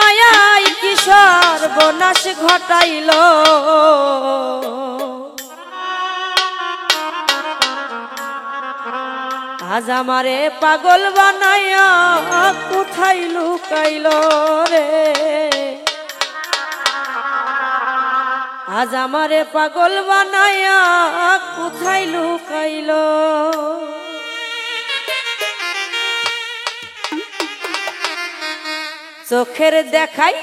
মায়াই কি সর্বনাশ ঘটাইল আজ আমারে পাগল বানাইয়া কোথায় লুকাইল রে আজ আমারে পাগল বানাইয়া কোথায় লুকাইল চোখের দেখাই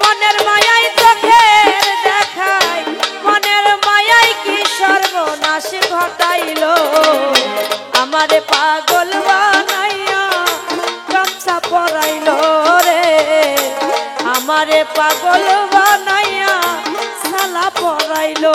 মনের মায়াই চোখের দেখাই মনের মায়াই কি সর্বনাশ ঘটাইল আমারে পাগল বানাইয়া গামছা পরাইল রে আমারে পাগল বানাইয়া সালা পরাইল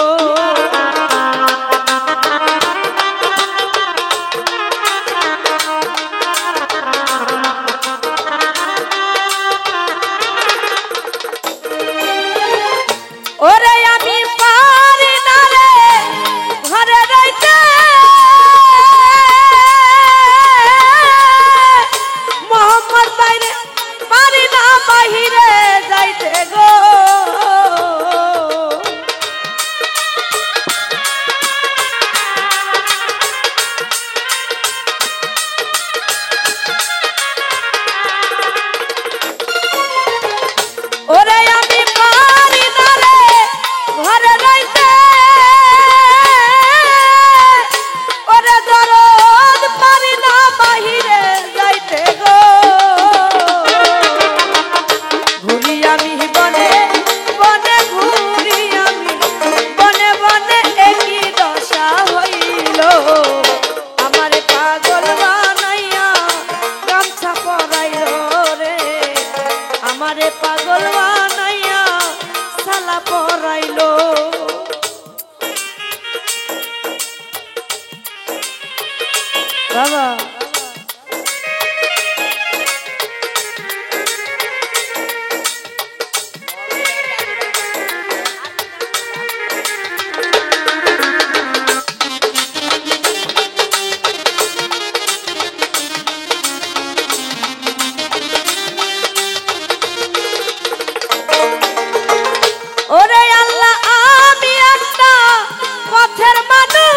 বাবা ওরে আল্লাহ আমি একটা পথের মানুষ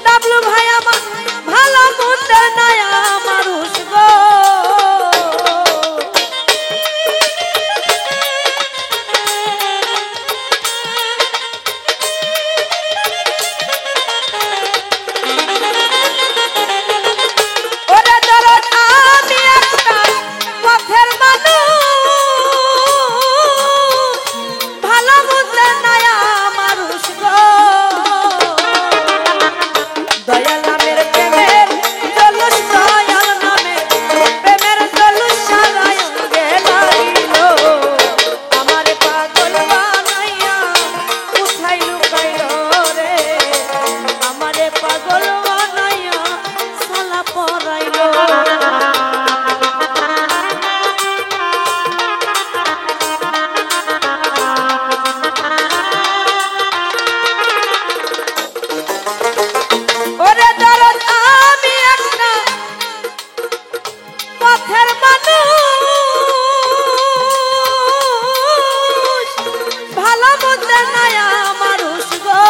ডাবলু ভাই আমার ভালো মন্দের নয়া মানুষ গো ওরে দরদ আমি একটা পথের মানুষ ভালো মন্দের নয়া মানুষ গো দয়াল নামের প্রেমের জলুস দয়াল নামের প্রেমের জলুস সারায় গেলাইল আমারে পাগল বানাইয়া কোথায় লুকাইল রে আমারে পাগল বানাইয়া সালা পরাইল ওরে দরদ আমি একটা পথের মানুষ ভালো মন্দের নয়া মানুষ গো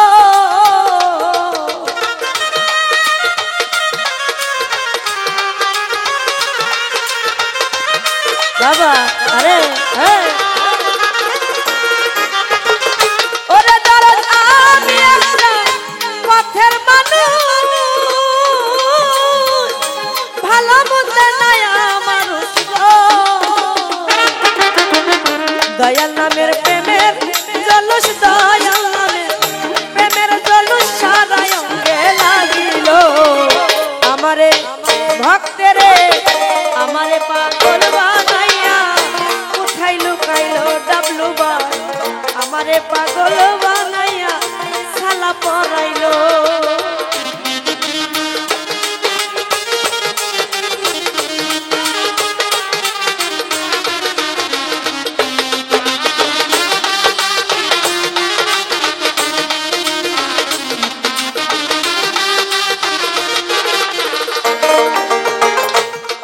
বাবা আরে হ্যাঁ ওরে দরদ আমি একটা পথের মানুষ ভালো মন্দের নয়া মানুষ গো দয়াল নামের প্রেমের জলুস দয়াল নামের প্রেমের জলুস সারায় অঙ্গে লাগিল আমারে ভক্তেরে আমারে পাগল বানাইয়া কোথায় লুকাইল ডাবলু ভাই আমারে পাগল বানাইয়া সালা পরাইল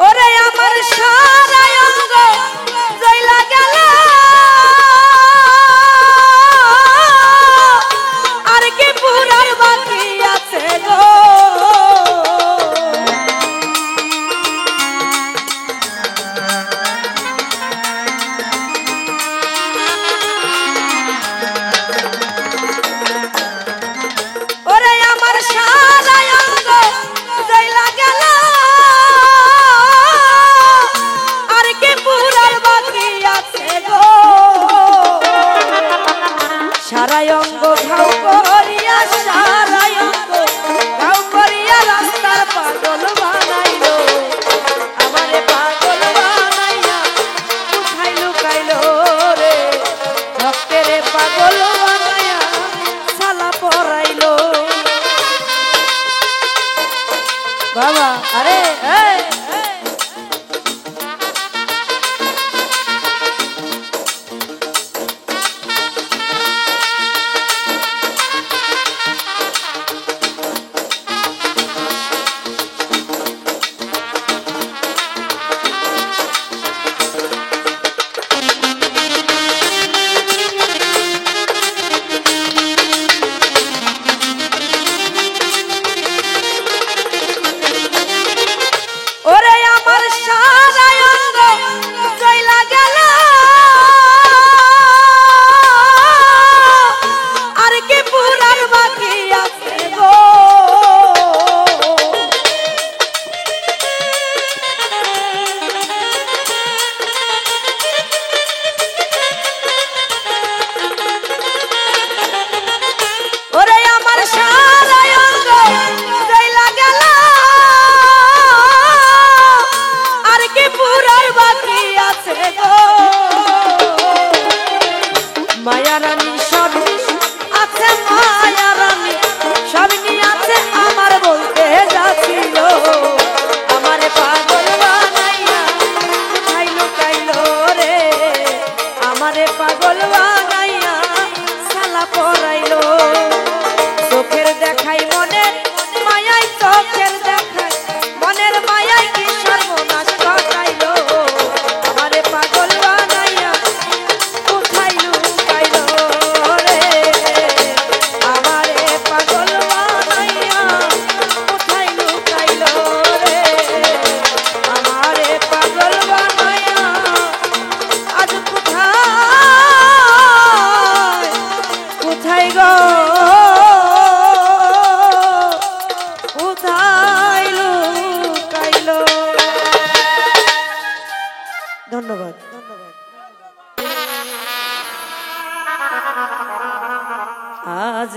ওরে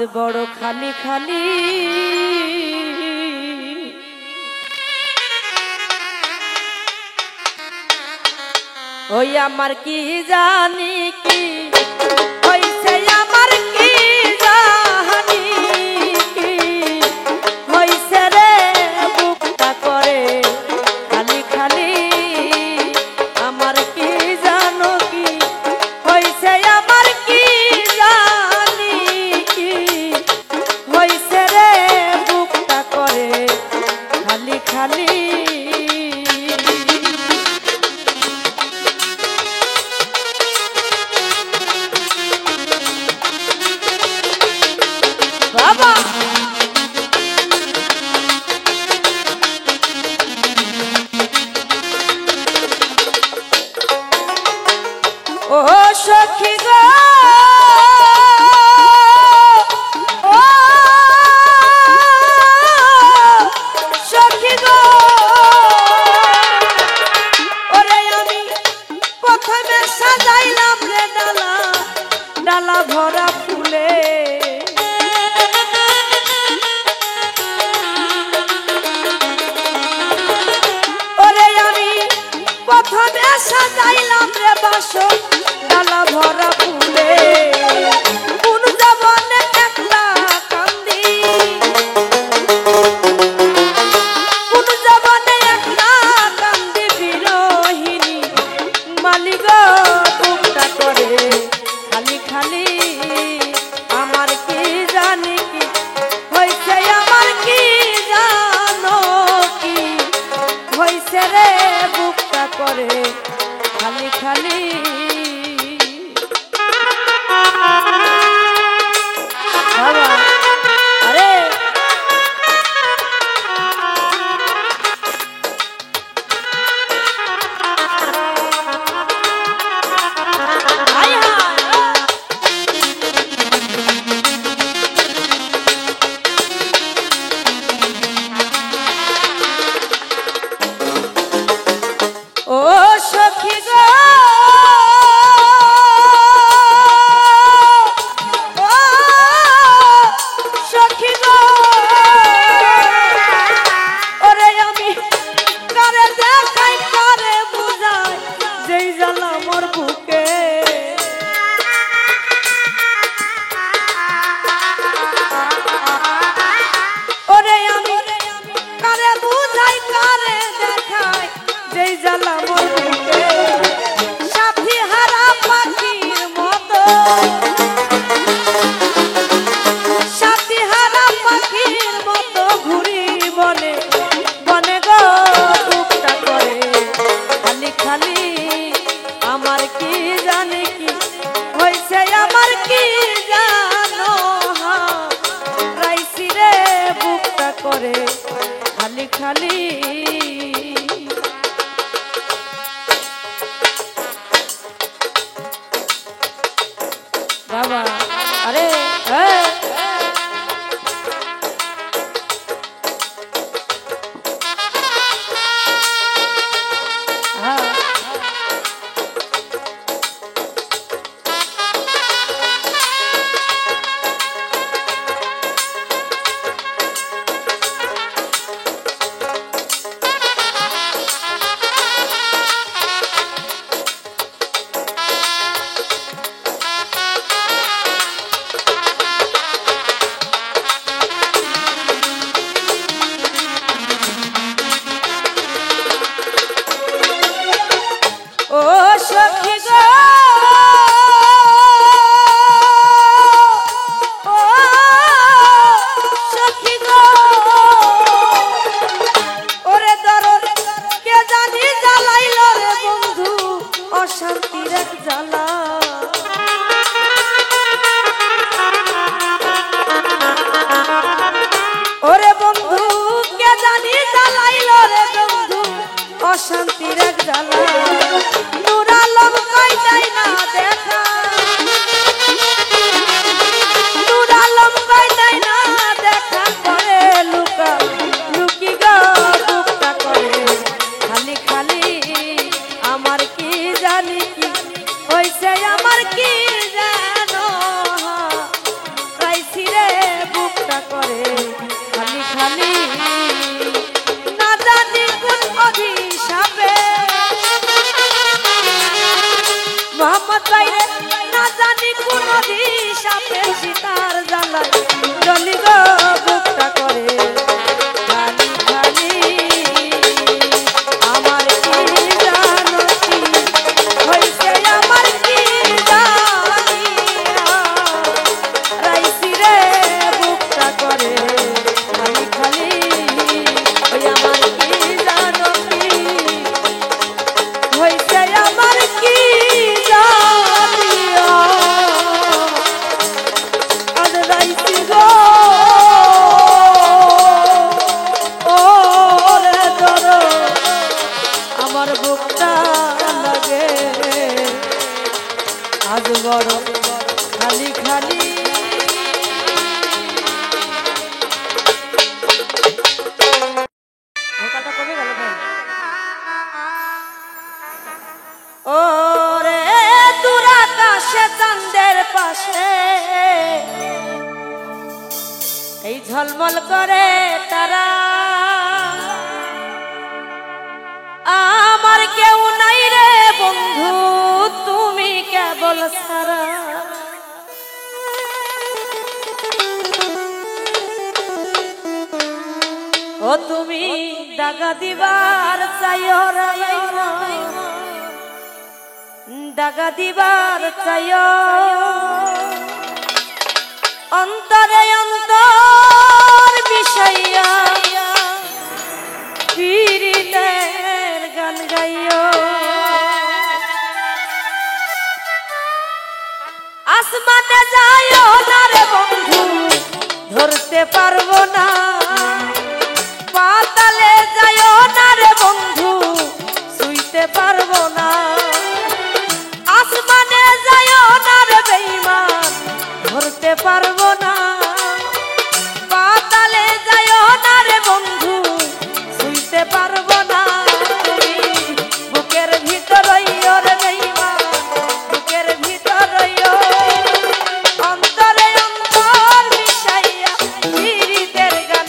বড় খালি খালি ওই আমার কি জানি কি হইছে আমার কি জানি কি হইছে রে বুকটা করে খালি খালি আমার কি জানো কি হইছে আমার কি জানি কি হইছে রে বুকটা করে খালি খালি ও সখী গো ও সখী গো ওরে আমি প্রথমে সাজাইলাম রে ডালা ডালা ভরা ফুলে ওরে আমি প্রথমে সাজাইলাম রে বাসন ডালা ভরা ফুলে কোন জবানে একলা কান্দি কোন জবানে একলা কান্দি বিরহিনী মালিক বুকটা করে খালি খালি আমার কি জানি কি হইছে আমার কি জানো কি হইছে রে বুকটা করে খালি খালি বাবা আরে ও সখী গো ও সখী গো ওরে আমি কারে দেখাই কারে বুঝাই যেই জ্বালা মোর বুকে ওরে আমি কারে বুঝাই কারে দেখাই যেই জ্বালা মোর বুকে সাথী হারা পাখির মতো সাথী হারা পাখির মতো ঘুরি বনে বনে গো বুকটা করে খালি খালি আমার কি জানি কি হইছে আমার কি জানো রাইসি রে বুকটা করে খালি খালি বাবা আরে হ্যাঁ ও সখী গো ও সখী গো ওরে দরদ কে জানি জ্বালাইল রে বন্ধু অশান্তির এক জ্বালা ওরে বন্ধু কে জানি জ্বালাইল রে বন্ধু অশান্তির এক জ্বালা নূর আলম কই যায় না দেখা নূর আলম কই যায় না দেখা করে লুকা লুকি গো বুকটা করে খালি খালি আমার কি জানি কি হইছে আমার কি জানো রাইছি রে মোহাম্মদ বাইরে না জানি কোন দিশাতে সীতার জ্বালায় জলি গো বুকটা করে খালি খালি আমার কি জানো কি হইছে আমার কি জানিয়া রাইছি রে বুকটা করে খালি খালি ওই আমার কি জানো কি হইছে আমার কি জানিয়া আজ রাইছি গো ও রে ধরো আমার বুকটা লাগে আজ বড় খালি খালি ভোকালটা কমে গেল ভাই ও রে দূর আকাশে চাঁদের পাশে এই ঝলমল করে তারা আমার কেউ নাই রে বন্ধু তুমি কেবল সারা ও তুমি দাগা দিবার চাইও রে দাগা দিবার চাইও অন্তরে অন্তর বিষয়া পীড়িতের গান গাইও আসমানে যাইও না রে বন্ধু ধরতে পারবো না পাতালে যাইও না রে বন্ধু ছুঁইতে পারবো না আসমানে যাইও না রে বেঈমান ধরতে পারবো না পাতালে যাইও না রে বন্ধু ছুঁইতে পারবো না তুমি বুকের ভিতর রইও রে বেঈমান বুকের ভিতর রইও অন্তরে অন্তর মিশাইয়া পীড়িতের গান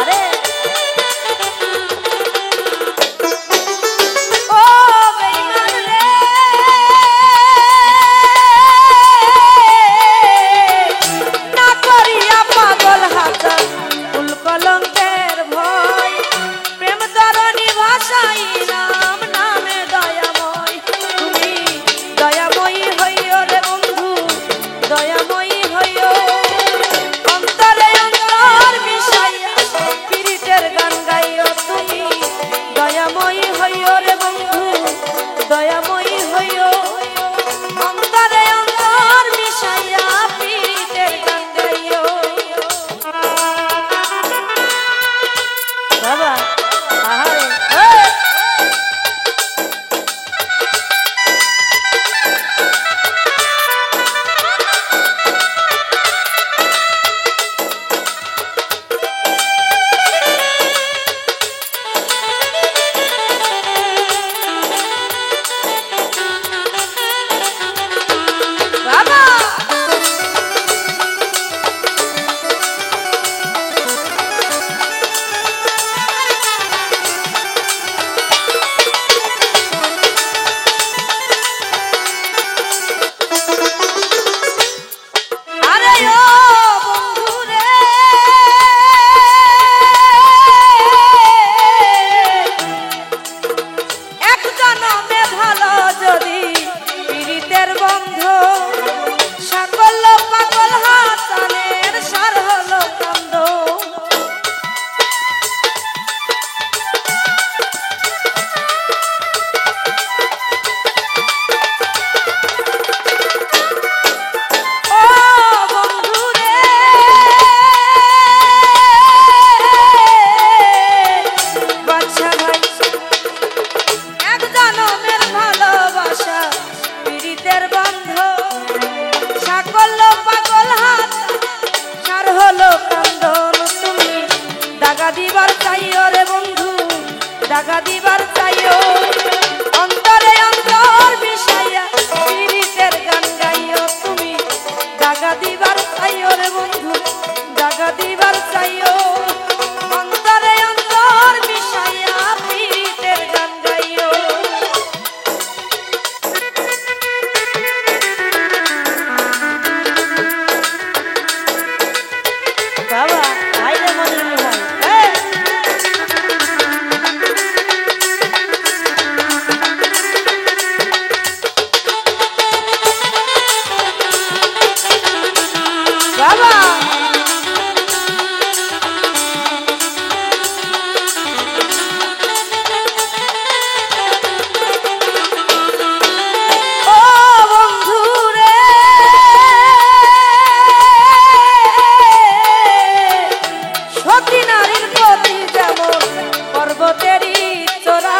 আরে ও বেঈমান রে না করিয়া পাগল হাসান ফুল কলঙ্কের ভয় প্রেম তরণী ভাষাই নাম নামে দয়াময় তুমি দয়াময়ী হইও রে বন্ধু দয়াময়ী হইও অন্তরে অন্তর মিশাইয়া পীড়িতের গান গাইও তুমি দয়াময়ী হইও রে বন্ধু দয়াময়ী হইও অন্তরে অন্তর মিশাইয়া পীড়িতের গান গাইও বাবা আহারে বাবা আরে ও বন্ধু রে এক জনমে ভালো যদি পীড়িতের বন্ধ সকল পাগল হাসানের সার হলো কান্দ ও বন্ধু রে বাদশা ভাই এক জনমের ভালোবাসা পীড়িতের বন্ধ সকল পাগল হাত সার হলো কান্দন তুমি দাগা দিবার চাইও রে বন্ধু দাগা দিবার চাইও অন্তরে অন্তর মিশাইয়া পীড়িতের গান গাইও তুমি দাগা দিবার চাইও রে বন্ধু দাগা দিবার চাইও অন্তরে অন্তর মিশাইয়া পীড়িতের গান গাইও বাবা আইরে মনে হয় বাবা ও বন্ধু রে সতী নারীর গতি যেমন পর্বতেরই চোরা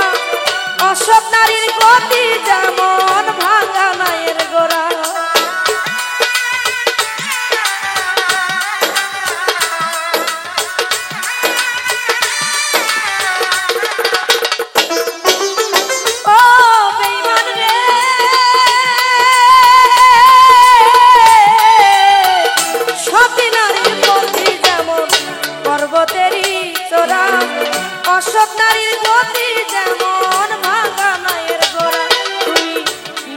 অসৎ নারীর গতি যেমন ভাঙা নায়ের গোড়া ও বেঈমান রে সতী নারীর গতি যেমন পর্বতেরই চোরা অসৎ নারীর গতি যেমন ভাঙা নায়ের গোড়া তুমি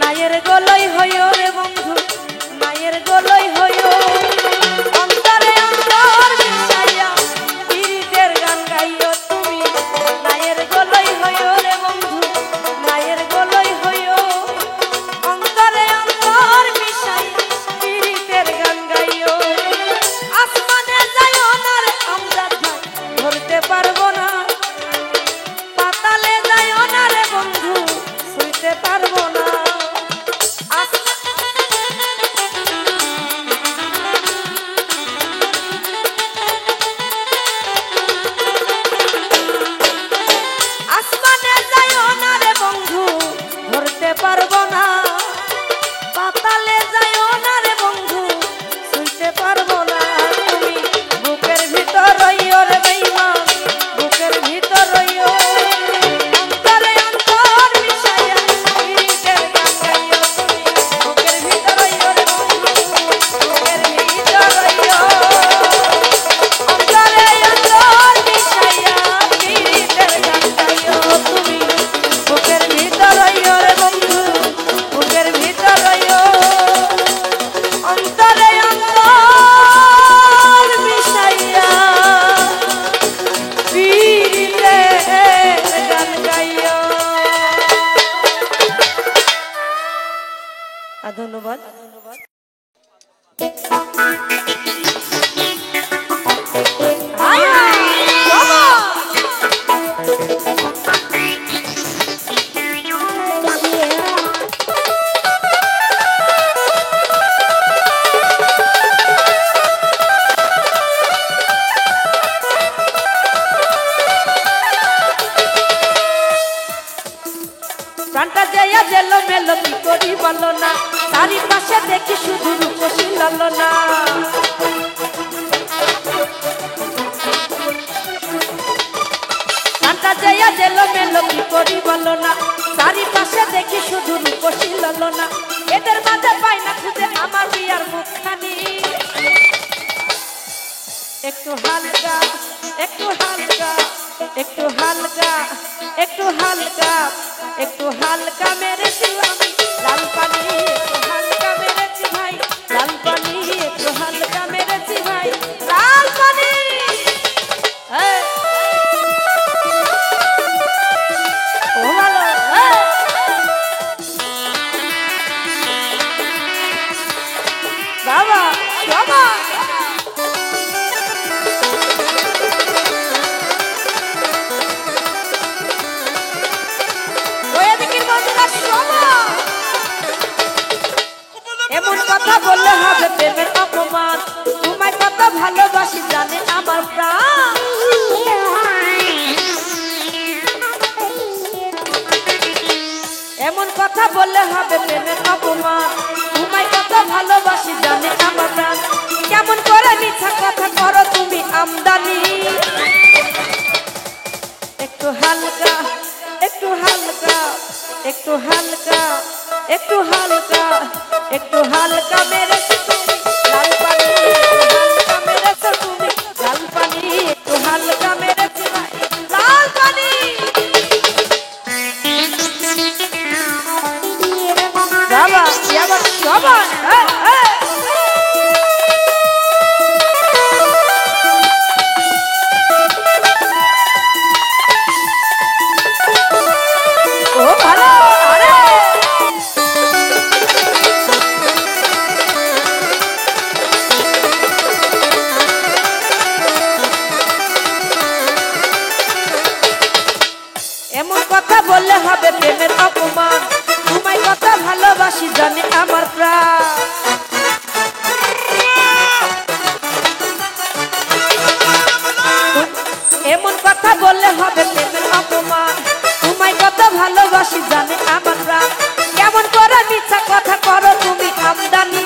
নায়ের গলই হইও রে বন্ধু নায়ের গলই হইও অন্তরে অন্তর মিশাইয়া পীড়িতের গান গাইও তুমি নায়ের গলই হইও রে বন্ধু নায়ের গলই হইও অন্তরে অন্তর মিশাইয়া পীড়িতের গান গাইও আসমানে যাইও না রে আমজাদ ভাই ধরতে পারবো না পাতালে যাইও না রে বন্ধু ছুঁইতে পারবো না আসমানে যাইও না রে বন্ধু ধরতে পারবো না পাতালে যাইও না রে বন্ধু ছুঁইতে পারবো না তুমি বুকের ভিতর রইও রে বেঈমান ধন্যবাদ। প্রাণটা যাইয়া গেল মেলো কি করি বলো না, চারিপাশে দেখি শুধু রূপসী লালনা। প্রাণটা যাইয়া গেল মেলো কি করি বলো না, চারিপাশে দেখি শুধু রূপসী লালনা। এদের মাঝে পাই না খুঁজে আমার বিয়ার মুখখানি। একটু হালকা একটু হালকা একটু হালকা একটু হালকা একটু হালকা মেরেছি আমি লাল পানি। একটু হালকা মেরেছি ভাই লাল পানি। একটু হালকা মেরেছি ভাই লাল পানি। ও ভালো বাবা বাবা। এমন কথা বললে হবে প্রেমের অপমান, তোমায় কত ভালোবাসি জানে আমার প্রাণ। এমন কথা বললে হবে প্রেমের অপমান, তোমায় কত ভালোবাসি জানে আমার প্রাণ। কেমন করে মিথ্যা কথা করো তুমি আমদানি। একটু হালকা একটু হালকা একটু হালকা একটু হালকা একটু হালকা মেরেছো তুমি লাল পানি। একটু হালকা মেরেছো তুমি লাল পানি। একটু হালকা মেরেছো লাল পানি। বাবা আবার সবাই ও ভালো। আরে এমন কথা বললে হবে প্রেমের অপমান, তোমায় কত ভালোবাসি জানে আমার প্রাণ। এমন কথা বললে হবে প্রেমের অপমান, তোমায় কত ভালোবাসি জানে আমার প্রাণ। কেমন করে মিথ্যা কথা করো তুমি আমদানি।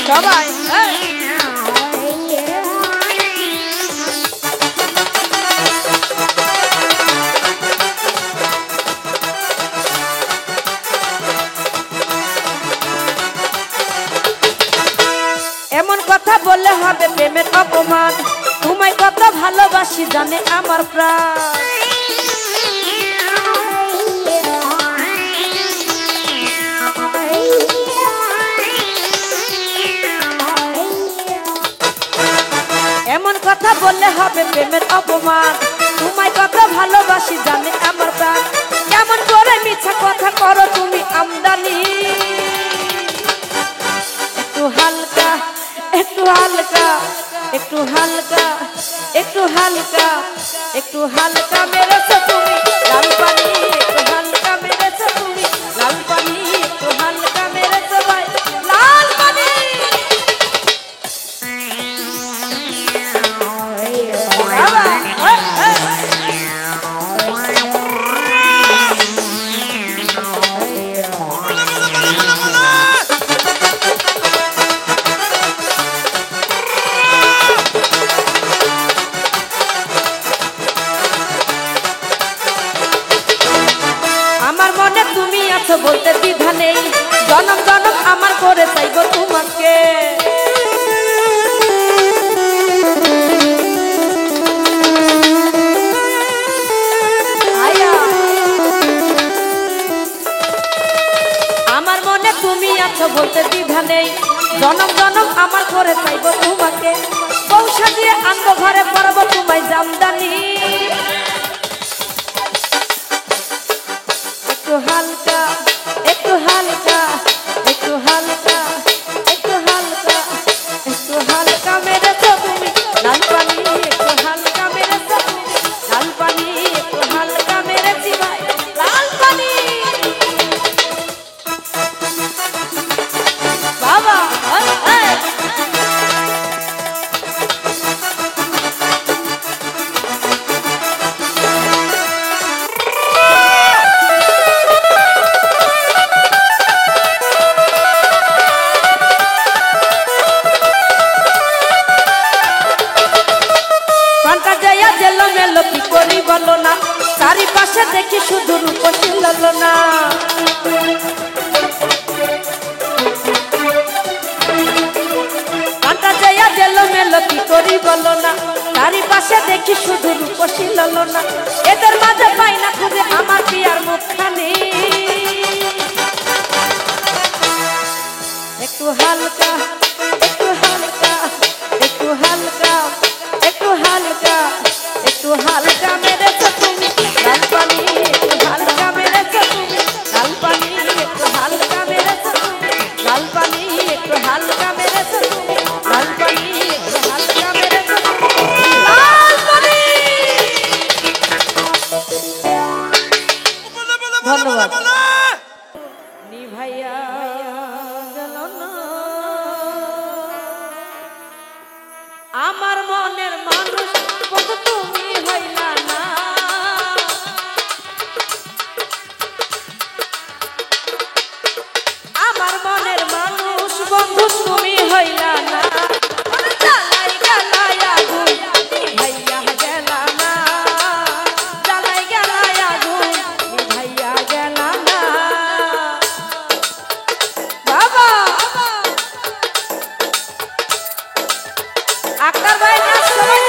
সবাই এমন কথা বললে হবে প্রেমের অপমান, তোমায় কত ভালোবাসি জানে আমার প্রাণ। এমন কথা বললে হবে প্রেমের অপমান, তোমায় কত ভালোবাসি জানে আমার প্রাণ। কেমন করে মিথ্যা কথা করো তুমি আমদানি। একটু হালকা একটু হালকা একটু হালকা একটু হালকা একটু হালকা মেরেছো তুমি লাল পানি। একটু হালকা মেরেছো তুমি লাল পানি। একটু হালকা মেরেছো ভাই লাল পানি। বলতে দ্বিধা নেই, জনম জনম আমার করে চাইব তোমাকে। দিয়েছো বলতে দ্বিধা নেই, জনম জনম আমার করে চাইবো তোমাকে, বউ সাজিয়ে আনবো ঘরে পরবো তোমায় জামদানি। একটু হালকা একটু হালকা একটু হালকা একটু হালকা একটু হালকা মেরেছো তুমি লাল পানি, একটু হালকা মেরেছো তুমি লাল পানি, একটু হালকা মেরেছি ভাই লাল পানি। বাবা বলো না, চারিপাশে দেখি শুধু রূপসী ললনা। কাঁটা যাইয়া গেল মেলো কি করি বলো না, চারিপাশে দেখি শুধু রূপসী ললনা। এদের মাঝে পাই না খুঁজে আমার পিয়ার মুখখানি। একটু হালকা একটু হালকা একটু হালকা একটু হালকা একটু হালকা মেরেছো তুমি লাল পানি, একটু হালকা মেরেছো তুমি লাল পানি, একটু হালকা মেরেছো তুমি লাল পানি, একটু হালকা মেরেছো তুমি লাল পানি, একটু হালকা মেরেছো তুমি লাল পানি। ধন্যবাদ। নিভাইয়া গেল না আমার মনের মানুষ, বন্ধু তুমি হইলা না। আমার মনের মানুষ, বন্ধু তুমি হইলা না। জ্বালাই জ্বালাই আগুন নিভাইয়া গেলা না, জ্বালাই জ্বালাই আগুন নিভাইয়া গেলা না। বাবা আক্তার ভাই না সবাই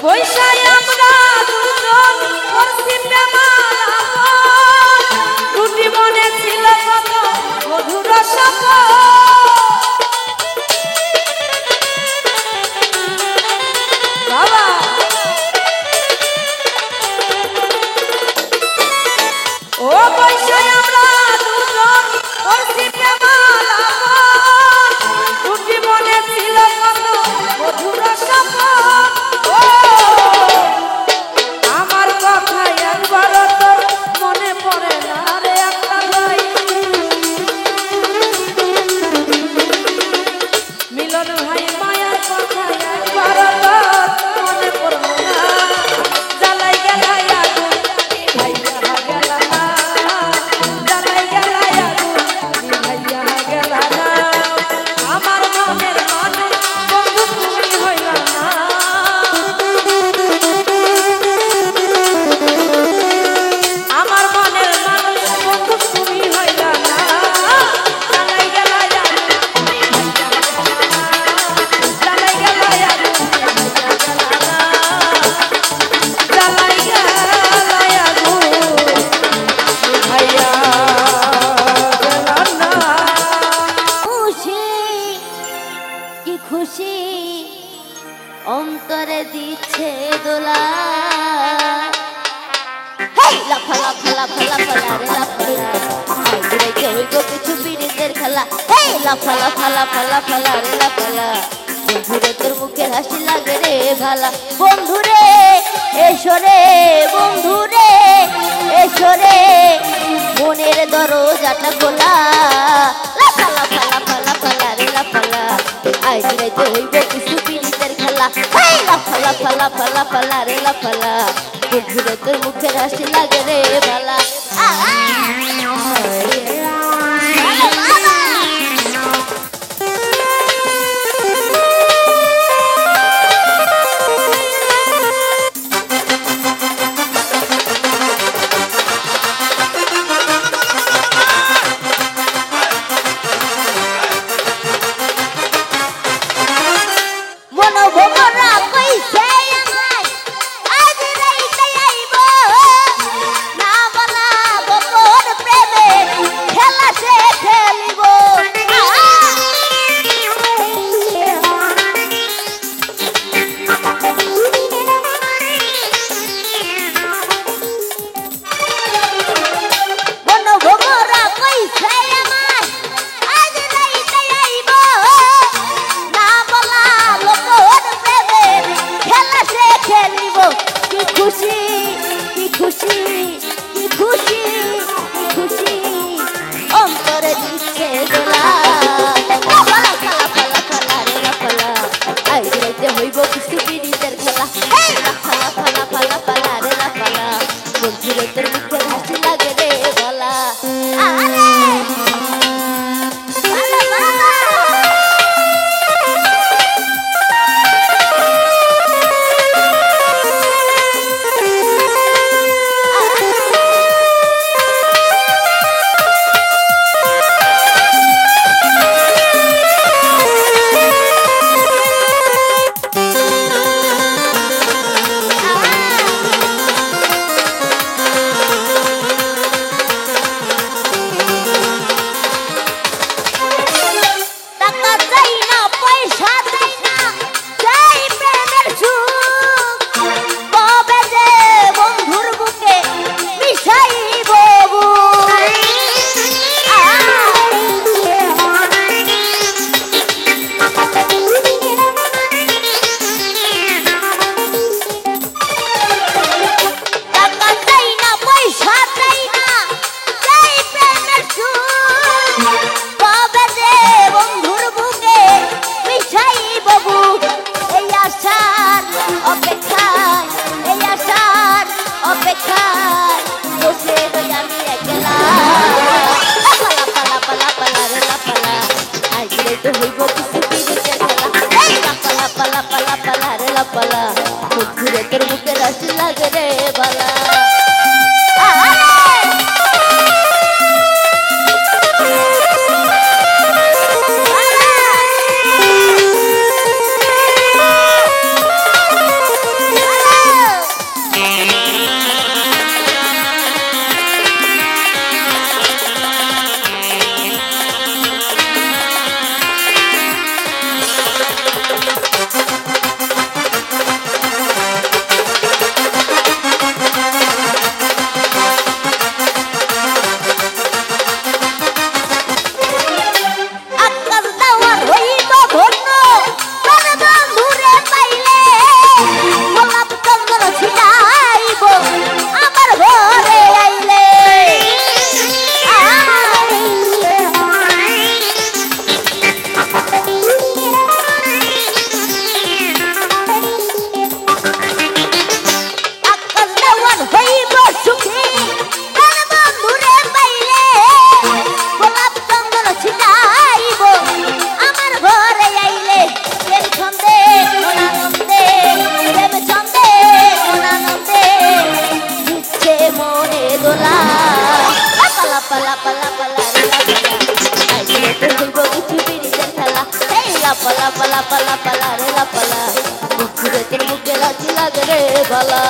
বৈশাই আমরা দুজন করছি প্রেমালাপন, দুটি মনে ছিল কত মধুর সপন। বাবা ও বৈশাই আমরা দুজন করছি প্রেমালাপন, দুটি মনে ছিল কত মধুর সপন। ও আমার কথা একবারও তোর মনে পড়ে না রে একটা ভাই, মিলন ভাই মায়ার কথা একবারও তোর মনে পড়লো না। জ্বালাই গেলাই আগুন ভাইয়া গেল না, জ্বালাই গেলাই আগুন ভাইয়া গেল না। আমার মনের মানুষ বন্ধু তুমি হইল না, আমার মনের মানুষ বন্ধু তুমি হইল না। জ্বালাই গেলাই আগুন জ্বালাই গেলাই আগুন জ্বালাই গেলাই আগুন ভাইয়া গেল না। খুশি কি খুশি অন্তরে দিচ্ছে দোলা, হেই লাফা লাফা লাফা লাফা রে লাফা আইরে কেউ গো কিছু বিড়িদের খেলা, হেই লাফা লাফা লাফা লাফা রে লাফা। বন্ধুরে তোর মুখের হাসি লাগে রে ভালা, বন্ধুরে এসো রে বন্ধুরে এসো রে মনের দরজাটা খোলা, লাফা লাফা লাফা লাফা রে লাফা আইজ রাইতে হইব কিছু পিড়িতের খেলা, হেই লাফা লাফা লাফা লাফা রে লাফা বন্ধুরে তোর মুখের হাসি লাগে রে ভালা। মনোভোগরা কইছে আমায় আজ রাইতে আইব, না বলা গোপন প্রেমে খেলা সে খেলিব। মনোভোগরা কইছে আমায় আজ রাইতে আইব, না বলা গোপন প্রেমে খেলা সে খেলিব। কি খুশি কি খুশি কি খুশি কি খুশি অন্তরে দিচ্ছে দোলা, লাফা লাফা লাফা লাফা রে লাফা আইজ রাইতে হইব কিছু পিড়িতের খেলা, হেই লাফা লাফা লাফা লাফা রে লাফা বন্ধুরে তোর মুখের হাসি লাগে রে বলা। পালা ঘুরে তোর বুকে রাশি লাগে রে বালা ভালা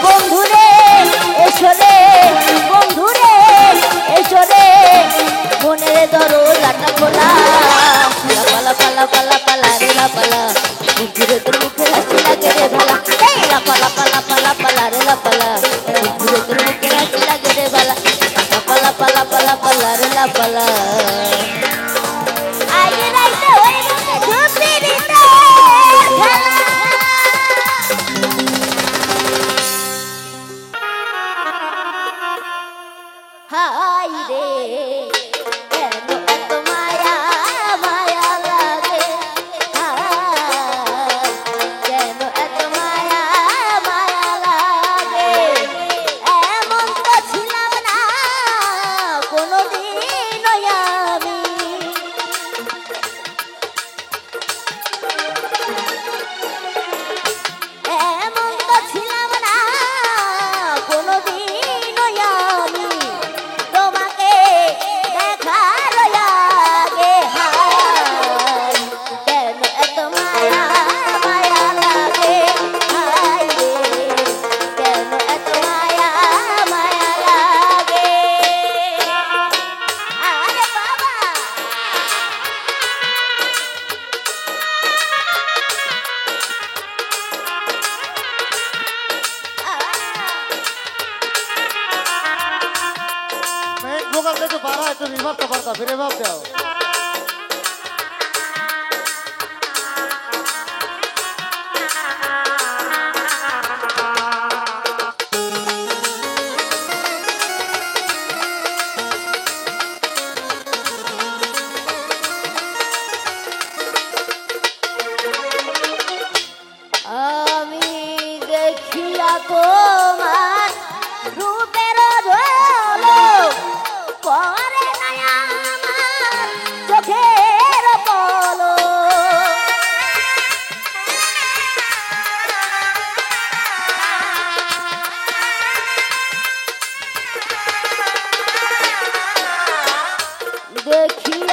বন্ধুরে এসরে বন্ধুরে এসরে মনের দরজাটা খোলা পালা পালা পালা পালা রে লাপালা বন্ধুরে তোর মুখে হাসি লাগে রে ভালা পালা পালা পালা পালা রে লাপালা বন্ধুরে তোর মুখে হাসি লাগে রে ভালা পালা পালা পালা পালা রে লাপালা আগে রাইতে হই মুখে ঝুপি দিতে হাই রে কেন এত মায়া মায়া লাগে কেন এত মায়া মায়া লাগে এমন তো ছিলাম না কোনোদিন আমি এমন তো ছিলাম না কোনোদিন আমি তোমাকে দেখার আগে হায় কেন এত মায়া মায়া লাগে হায় রে কেন এত মায়া মায়া লাগে আরে বাবা भोकल दे तो बारह है तो रिवर्स तो पड़ता फिर रिवर्स जाओ আমি দেখিয়া তোমার রূপের ঝলক পরে নাই আমার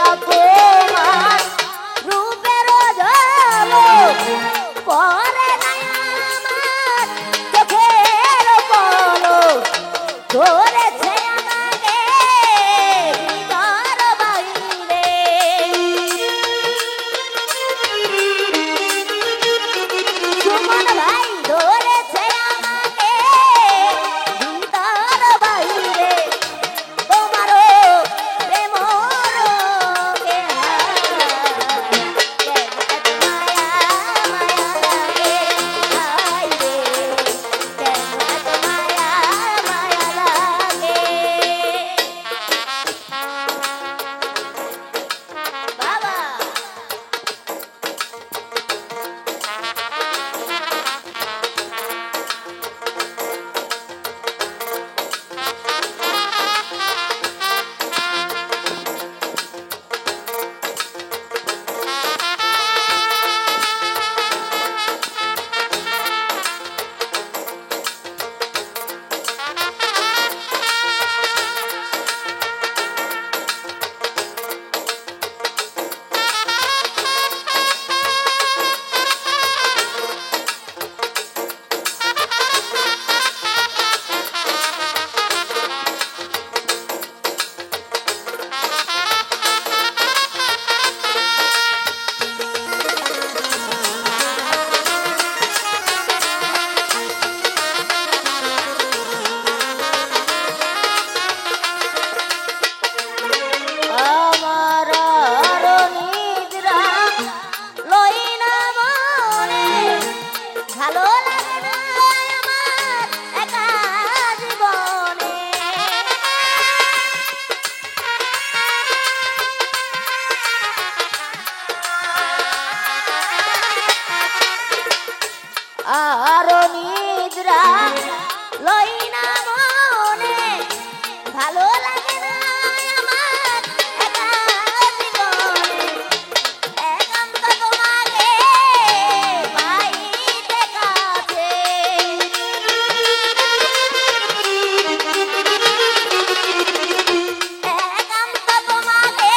অপমান রূপের ঝলক পরে নাই আমার চোখের পলক ধরেছে আমাকে ভিতর বাইরে সুমন ভাই ধরেছে আমাকে ভিতর বাইরে তোমারও প্রেম রোগে বাবা আমার আরো নিদ্রা লই না মনে ভালো লাগে না আমার একা জীবনে আরো নিদ্রা লই না মনে ভালো লাগে না আমার একা জীবনে একান্ত তোমাকে পাইতে কাছে একান্ত তোমাকে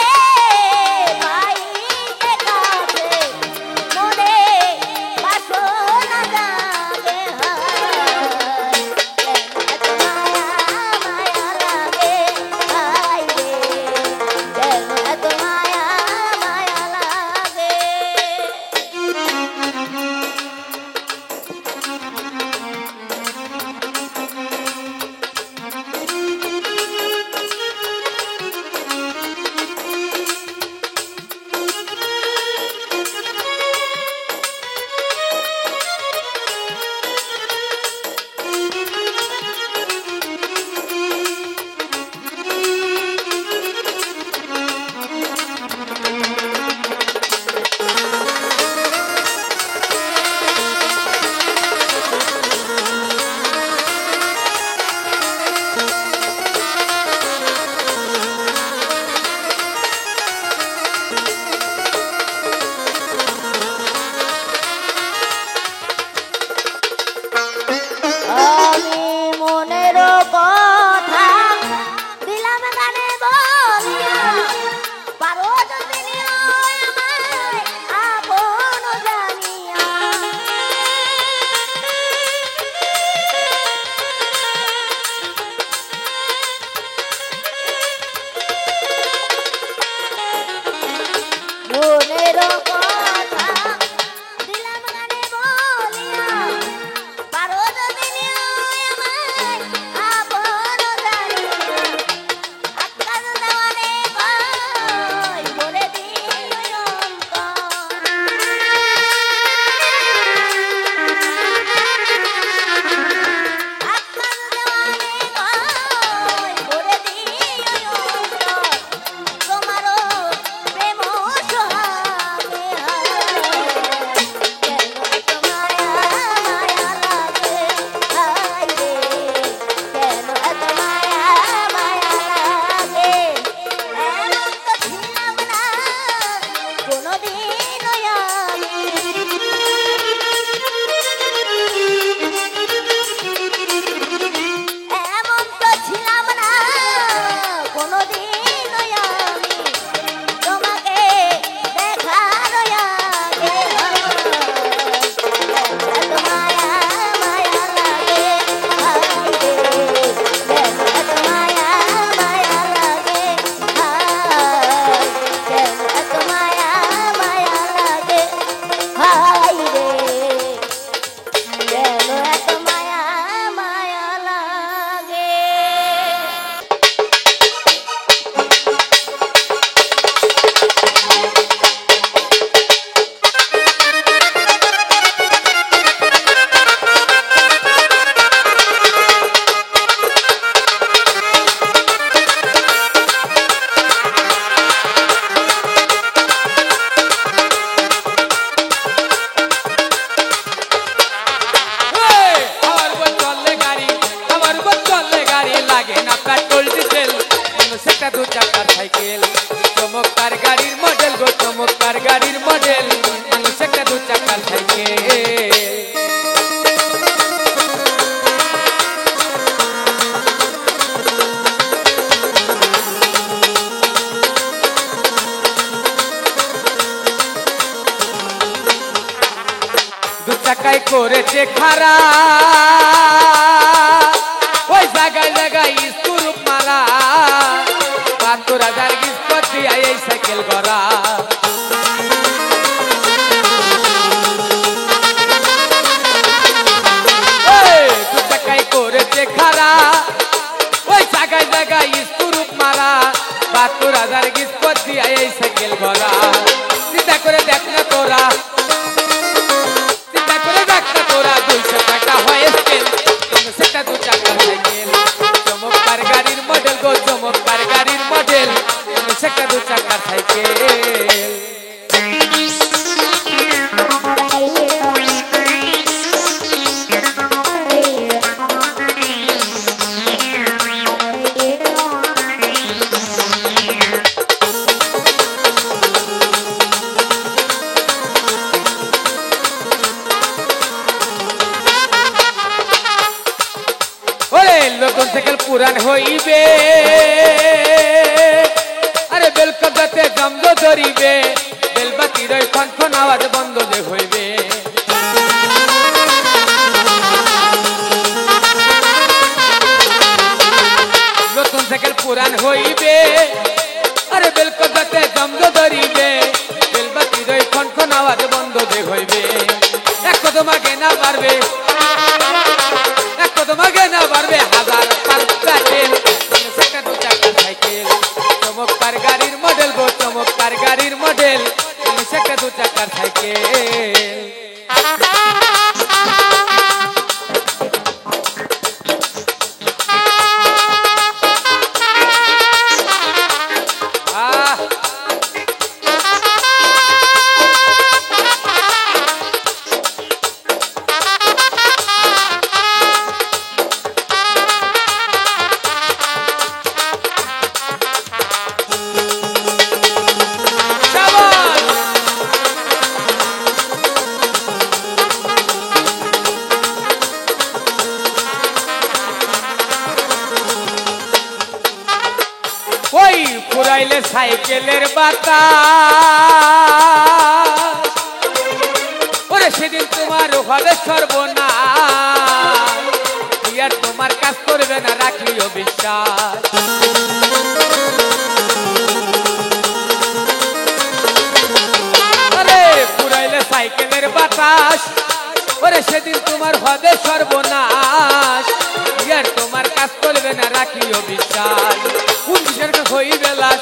পাইতে কাছে মনে বাসনা জাগে চমৎকার গাড়ির মডেল মানুষ একটা দু চাকার সাইকেল দু চাকায় করেছে খারা ওই জায়গায় জায়গায় স্কুরুপ মারা ৭২,০০০ কিস্পত দিয়া এই সাইকেল গড়া দু চাকায় করেছে খারা ওই জায়গায় জায়গায় স্কুরুপ মারা ৭২,০০০ কিস্পত দিয়া এই সাইকেল গড়া চিন্তা করে দেখ না তোরা তোরা 200 টাকা হয় স্কেল সেটা দু চাকার সাইকেল চমৎকার গাড়ির মডেল গো চমৎকার গাড়ির মডেল সেটা দু চাকার সাইকেল নতুন সাইকেল পুরান হইবে আরে বেলকদাতে জমদ ধরিবে বেলবাতির ওই খনখন আওয়াজ বন্ধ যে হইবে নতুন সাইকেল পুরান হইবে আরে বেলকদাতে জমদ ধরিবে বেলবাতির ওই খনখন আওয়াজ বন্ধ যে হইবে এক কদম আগে না পারবে তোমাকে না পারবে হাজার সাইকেল সেটা দু চাকার সাইকেল চমৎকার গাড়ির মডেল গো চমৎকার গাড়ির মডেল সেটা দু চাকার সাইকেল ওই ফুরাইলে সাইকেলের বাতাস ওরে সেদিন তোমার হবে সর্বনাশ আর তোমার কাজ করবে না রাখিও বিশ্বাস আরে ফুরাইলে সাইকেলের বাতাস ওরে সেদিন তোমার হবে সর্বনাশ আর তোমার কাজ করবে না রাখিও বিশ্বাস 19 হইবে লাশ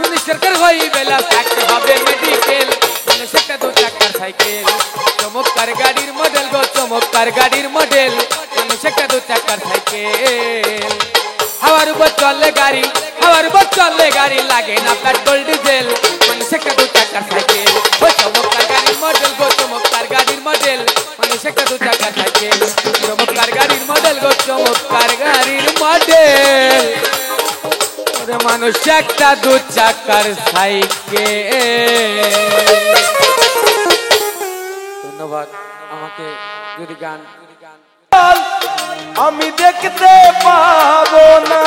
19 হইবে লাশ থাকতে হবে মেডিকেল সেটা দু চাকার সাইকেল চমৎকার গাড়ির মডেল গো চমৎকার গাড়ির মডেল সেটা দু চাকার সাইকেল হাওয়ার উপর চলে গাড়ি হাওয়ার উপর চলে গাড়ি লাগে না পেট্রোল ডিজেল সেটা দু চাকার সাইকেল ও চমৎকার গাড়ির মডেল গো চমৎকার গাড়ির মডেল সেটা দু চাকার সাইকেল চমৎকার গাড়ির মডেল গো চমৎকার গাড়ির মডেল মানুষ একটা দু চাকার সাইকেল ধন্যবাদ আমাকে যদি গান আমি দেখতে পাবো না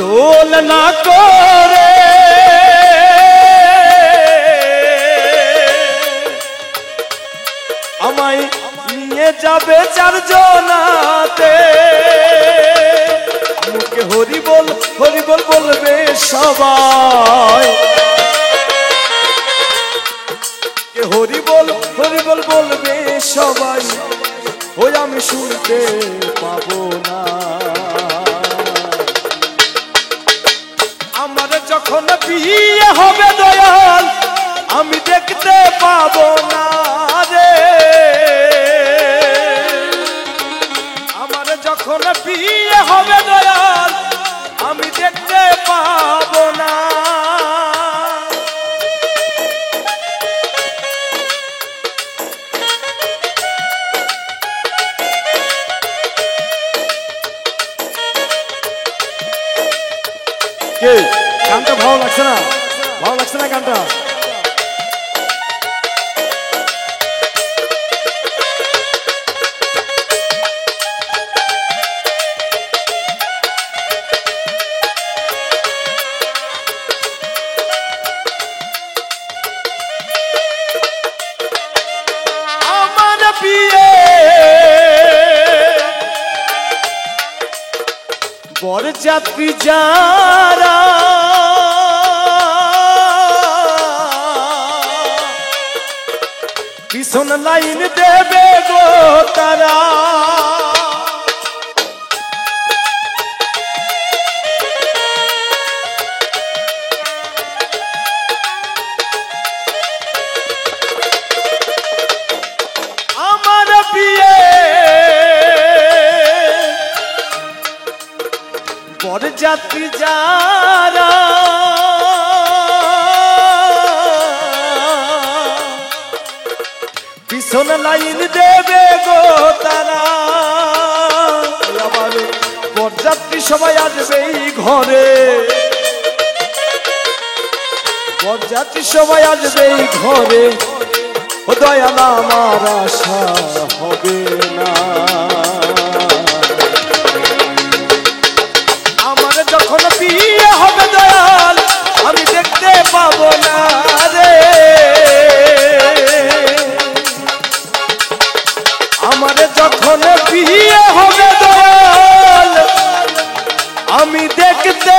ভুল না করে আমায় নিয়ে যাবে চারজনাতে, মুখে হরি বল বলবে সবাই, হরি বল বলবে সবাই, ওই আমি শুনতে পাবো না। আমার যখন বিয়ে হবে দয়াল আমি দেখতে পাবো না রে, আমার যখন বিয়ে হবে দয়াল আমি দেখতে পাবো না। কে গানটা ভালো লাগছে না? ভালো লাগছে না গানটা? আমার বিয়ে বরযাত্রী যারা পিছন লাইন দেবে গো তারা, আমার বিয়ে বরযাত্রী যারা পিছন লাইন দেবে গো তারা, আমার বরযাত্রী সবাই আসবে এই ঘরে, বরযাত্রী সবাই আসবে এই ঘরে, ও দয়াল আমার আশা হবে না। আমার যখন বিয়ে হবে দয়াল আমি দেখতে পাবো না রে, আমার যখন বিয়ে হবে দয়াল আমি দেখতে